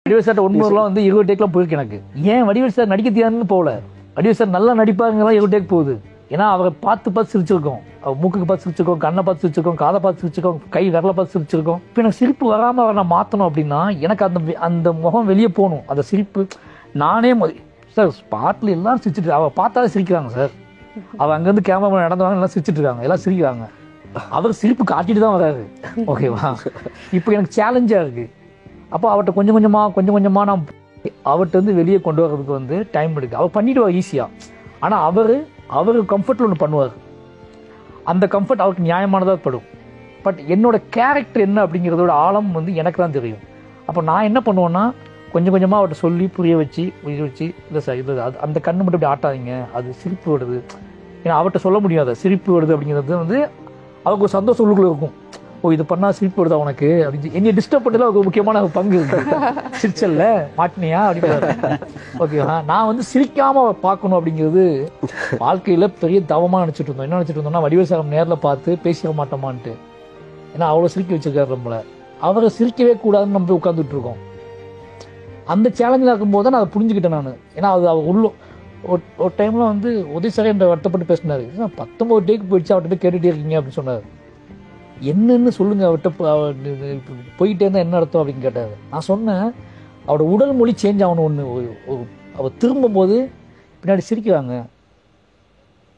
Vadivel sir 100 வந்து 20 டேக்லாம் போயிருக்கு எனக்கு. ஏன் வடிவேல் சார் நடிக்க தெரியாதுன்னு போகல, வடிவேல் சார் நல்லா நடிப்பாருங்கலாம் 20 டேக் போகுது. ஏன்னா அவரை பார்த்து சிரிச்சிருக்கோம், அவர் மூக்குக்கு பார்த்து சிரிச்சிருக்கோம், கண்ணை பார்த்து சிரிச்சிருக்கோம், காதை பார்த்து சிரிச்சிருக்கோம், கை விரலை பார்த்து சிரிச்சிருக்கோம். இப்போ எனக்கு சிரிப்பு வராமல் அவரை நான் மாற்றணும் அப்படின்னா எனக்கு அந்த முகம் வெளியே போகணும். அந்த சிரிப்பு நானே சார் ஸ்பாட்டில் எல்லாம் சிரிச்சிட்டு, அவள் பார்த்தாலே சிரிக்கிறாங்க சார். அவள் அங்கேருந்து கேமரா நடந்தவங்க எல்லாம் சிரிச்சிட்டு இருக்காங்க, எல்லாம் சிரிக்கிறாங்க. அவர் சிரிப்பு காட்டிட்டு தான் வராரு. ஓகேவா? இப்போ எனக்கு சேலஞ்சாக இருக்குது. அப்போ அவர்கிட்ட கொஞ்சம் கொஞ்சமாக நான் அவர்கிட்ட வந்து வெளியே கொண்டு வர்றதுக்கு வந்து டைம் எடுக்கு. அவர் பண்ணிவிடுவார் ஈஸியாக. ஆனால் அவர் கம்ஃபர்ட்டில் ஒன்று பண்ணுவார். அந்த கம்ஃபர்ட் அவருக்கு நியாயமானதாக படும். பட் என்னோட கேரக்டர் என்ன அப்படிங்கிறதோட ஆழம் வந்து எனக்கு தான் தெரியும். அப்போ நான் என்ன பண்ணுவேன்னா கொஞ்சம் கொஞ்சமாக அவர்கிட்ட சொல்லி புரிய வச்சு இல்லை சார் இது அது அந்த கண்ணு மட்டும் இப்படி ஆட்டாதீங்க, அது சிரிப்பு வருது. ஏன்னா அவர்கிட்ட சொல்ல முடியாது சிரிப்பு வருது அப்படிங்கிறது வந்து அவருக்கு ஒரு சந்தோஷம் உள்ளுக்குள்ள இருக்கும். ஓ இது பண்ணால் சிரிப்பு வருதா உனக்கு அப்படின்னு என்னை டிஸ்டர்ப் பண்ணல அவருக்கு முக்கியமான பங்கு இருக்கு. சிரிச்சல்ல மாட்டினியா அப்படின்னு. ஓகேவா? நான் வந்து சிரிக்காமல் பார்க்கணும் அப்படிங்கிறது வாழ்க்கையில் பெரிய தவமாக நினச்சிட்டு இருந்தோம். என்ன நினச்சிட்டு இருந்தோம்னா வடிவேல் சார் நேரில் பார்த்து பேசிக்க மாட்டோமான்ட்டு. ஏன்னா அவ்வளோ சிரிக்க வச்சிருக்காரு நம்மளை. அவரை சிரிக்கவே கூடாதுன்னு நம்ம போய் உட்காந்துட்டு இருக்கோம். அந்த சேலஞ்சில் இருக்கும்போது தான் நான் அதை புரிஞ்சுக்கிட்டேன் நான். ஏன்னா அது அவர் உள்ள ஒரு டைமில் வந்து உதய் சார் என்ற வருத்தப்பட்டு பேசினார். 19 டேக்கு போயிடுச்சு அவர்கிட்ட கேட்டுகிட்டே இருக்கீங்க அப்படின்னு சொன்னார். என்னன்னு சொல்லுங்க அவர்கிட்ட போயிட்டே இருந்தால் என்ன அர்த்தம் அப்படின்னு கேட்டார். நான் சொன்னேன் அவரோட உடல் மொழி சேஞ்ச் ஆகணும். ஒன்று அவர் திரும்பும்போது பின்னாடி சிரிக்கிறாங்க,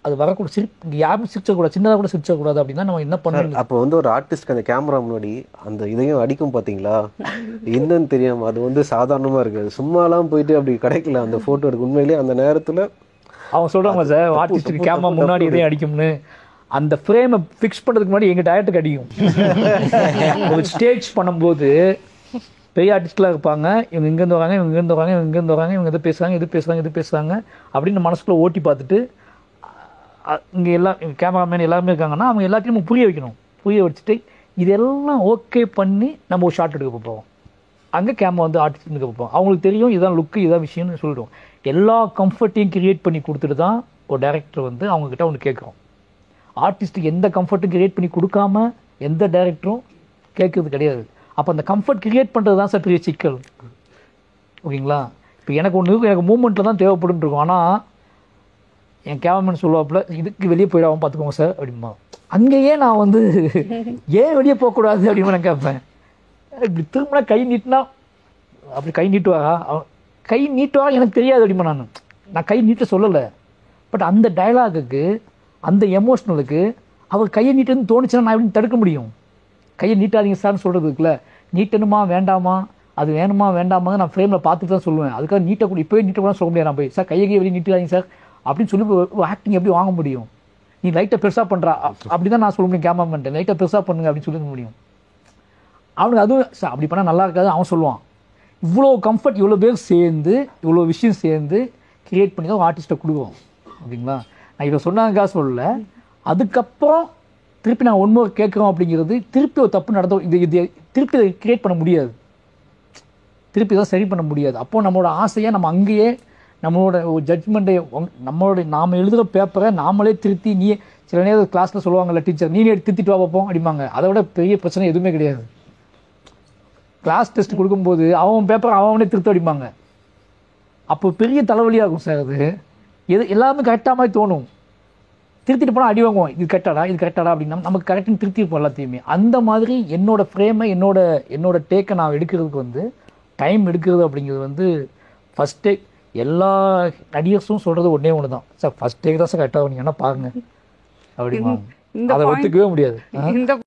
அது வரக்கூட சிரிப்பு யாரும் சிரிச்சக்கூடாது, சின்னதாக கூட சிரிச்சக்கூடாது அப்படின்னா நம்ம என்ன பண்ணணும். அப்போ வந்து ஒரு ஆர்டிஸ்ட்க்கு அந்த கேமரா முன்னாடி அந்த இதையும் அடிக்கும் பார்த்தீங்களா, என்னன்னு தெரியாம அது வந்து சாதாரணமாக இருக்குது. சும்மாலாம் போயிட்டு அப்படி கிடைக்கல அந்த ஃபோட்டோ இருக்கு. உண்மையிலேயே அந்த நேரத்தில் அவங்க சொல்கிறாங்க சார் ஆர்டிஸ்ட்டுக்கு கேமரா முன்னாடி இதையும் அடிக்கும்னு. அந்த ஃப்ரேமை ஃபிக்ஸ் பண்ணுறதுக்கு முன்னாடி எங்கள் டயட்டுக்கு அடிக்கும். ஒரு ஸ்டேஜ் பண்ணும்போது பெரிய ஆர்டிஸ்ட்லாம் இருப்பாங்க, இவங்க இங்கேருந்து வராங்க, இவங்க இங்கேருந்து வராங்க, இவங்க இங்கேருந்து வராங்க, இவங்க எது பேசுகிறாங்க அப்படின்னு மனசுக்குள்ளே ஓட்டி பார்த்துட்டு இங்கே எல்லாம் கேமராமேன் எல்லாருமே இருக்காங்கன்னா அவங்க எல்லாத்தையும் புரிய வைக்கணும். புரிய வச்சுட்டு இதெல்லாம் ஓகே பண்ணி நம்ம ஒரு ஷார்ட் எடுக்க போகிறோம். அங்கே கேமரா வந்து ஆர்டிஸ்ட் எடுக்க போகிறோம். அவங்களுக்கு தெரியும் இதான் லுக்கு இதான் விஷயம்னு சொல்லிடுவோம். எல்லா கம்ஃபர்ட்டையும் கிரியேட் பண்ணி கொடுத்துட்டு தான் ஒரு டைரக்டர் வந்து அவங்கக்கிட்ட ஒன்று கேட்குறோம். ஆர்டிஸ்ட்டுக்கு எந்த கம்ஃபர்ட்டும் கிரியேட் பண்ணி கொடுக்காம எந்த டைரக்டரும் கேட்கறது கிடையாது. அப்போ அந்த கம்ஃபர்ட் கிரியேட் பண்ணுறது தான் சார் பெரிய சிக்கல். ஓகேங்களா? இப்போ எனக்கு மூமெண்ட்டில் தான் தேவைப்படும் இருக்கும். ஆனால் என் கேமராமேன் சொல்லுவாப்புல இதுக்கு வெளியே போயிடாமல் பார்த்துக்கோங்க சார் அப்படிமா. அங்கேயே நான் வந்து ஏன் வெளியே போகக்கூடாது அப்படின்னு நான் கேட்பேன். இப்படி திரும்பினா கை நீட்டினா அப்படி கை நீட்டுவாரா, கை நீட்டுவாரா எனக்கு தெரியாது அப்படிமா. நான் கை நீட்ட சொல்லலை. பட் அந்த டைலாகுக்கு அந்த எமோஷ்னலுக்கு அவர் கையை நீட்டுன்னு தோணுச்சுன்னா நான் எப்படி தடுக்க முடியும்? கையை நீட்டாதீங்க சார்னு சொல்கிறதுக்குல நீட்டணுமா வேண்டாமா, அது வேணுமா வேண்டாமா நான் ஃப்ரேமில் பார்த்துட்டு தான் சொல்லுவேன். அதுக்காக நீட்டக்கூட இப்போயே நீட்டக்கூடாது சொல்ல முடியாது. நான் போய் சார் கையை வெளியே நீட்டாதீங்க சார் அப்படின்னு சொல்லி ஆக்டிங் எப்படி வாங்க முடியும்? நீ லைட்டாக பெருசாக பண்ணுறா அப்படி தான் நான் சொல்ல முடியும். கேமராமேன் லைட்டாக பெருசாக பண்ணுங்க அப்படின்னு சொல்லிக்க முடியும். அவனுக்கு அதுவும் சார் அப்படி பண்ணால் நல்லா இருக்காது அவன் சொல்லுவான். இவ்வளோ கம்ஃபர்ட் இவ்வளோ பேர் சேர்ந்து இவ்வளோ விஷயம் சேர்ந்து கிரியேட் பண்ணி தான் ஆர்டிஸ்ட்டை கொடுக்குறோம். ஓகேங்களா? நான் இதை சொன்னாங்கக்காக சொல்லலை. அதுக்கப்புறம் திருப்பி நான் ஒன்று கேட்குறோம் அப்படிங்கிறது திருப்பி ஒரு தப்பு நடந்தோம். இது திருப்பி இதை கிரியேட் பண்ண முடியாது, திருப்பி தான் சரி பண்ண முடியாது. அப்போது நம்மளோட ஆசையை நம்ம அங்கேயே நம்மளோட ஒரு ஜட்ஜ்மெண்ட்டை நாம் எழுதுகிற பேப்பரை நாமளே திருத்தி நீ சில நேரம் கிளாஸில் சொல்லுவாங்கல்ல டீச்சர் நீனே திருத்திட்டு வா பார்ப்போம் அப்படிம்பாங்க. அதை விட பெரிய பிரச்சனை எதுவுமே கிடையாது. கிளாஸ் டெஸ்ட் கொடுக்கும்போது அவன் பேப்பரை அவனே திருத்த அடிப்பாங்க. அப்போ பெரிய தலைவலியாகும் சார். அது எல்லாமே கரெக்டாக மாதிரி தோணும். திருத்திட்டு போனால் அடி வாங்குவோம், இது கரெக்டாடா அப்படின்னா நமக்கு கரெக்டுன்னு திருத்திருப்போம் எல்லாத்தையுமே. அந்த மாதிரி என்னோட ஃப்ரேமை என்னோட டேக்கை நான் எடுக்கிறதுக்கு வந்து டைம் எடுக்கிறது அப்படிங்கிறது வந்து ஃபஸ்ட் டேக். எல்லா நடிகர்ஸும் சொல்கிறது ஒன்று தான் சார், ஃபஸ்ட் டேக் தான் சார் கரெக்டாக நீங்கள் என்ன பாருங்கள் அப்படிமா. அதை ஒத்துக்கவே முடியாது.